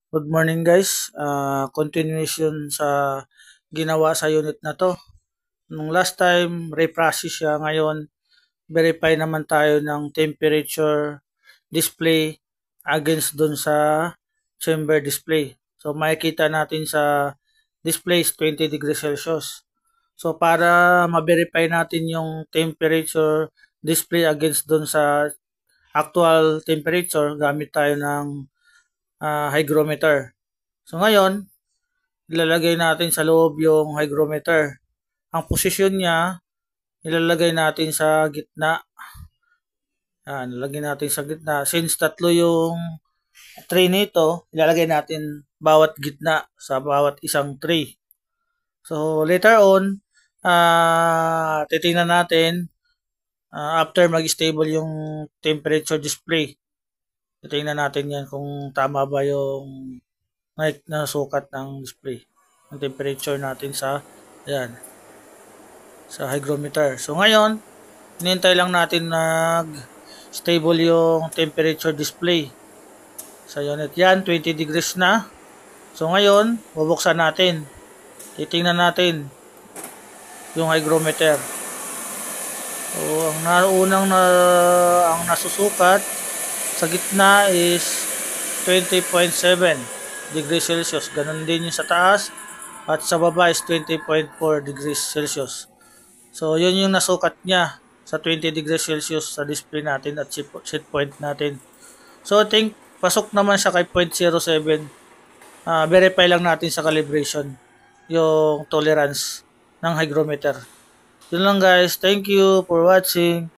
Good morning guys. Continuation sa ginawa sa unit na to. Nung last time, reprocess siya. Ngayon, verify naman tayo ng temperature display against dun sa chamber display. So makikita natin sa display is 20 degrees Celsius. So para ma-verify natin yung temperature display against dun sa actual temperature, gamit tayo ng hygrometer. So ngayon, ilalagay natin sa loob yung hygrometer. Ang posisyon niya, ilalagay natin sa gitna. Ilalagay natin sa gitna. Since tatlo yung tray nito, ilalagay natin bawat gitna sa bawat isang tray. So later on, titingnan natin after mag-stable yung temperature display. Titingnan natin yan kung tama ba yung na sukat ng display. Ang temperature natin sa ayan, sa hygrometer. So ngayon, hinihintay lang natin stable yung temperature display sa unit. Yan, 20 degrees na. So ngayon, bubuksan natin. Titingnan natin yung hygrometer. So ang nasusukat sa gitna is 20.7 degrees Celsius. Ganon din yung sa taas. At sa baba is 20.4 degrees Celsius. So, yun yung nasukat niya sa 20 degrees Celsius sa display natin at set point natin. So, I think pasok naman siya kay 0.07. Verify lang natin sa calibration yung tolerance ng hygrometer. Yun lang guys. Thank you for watching.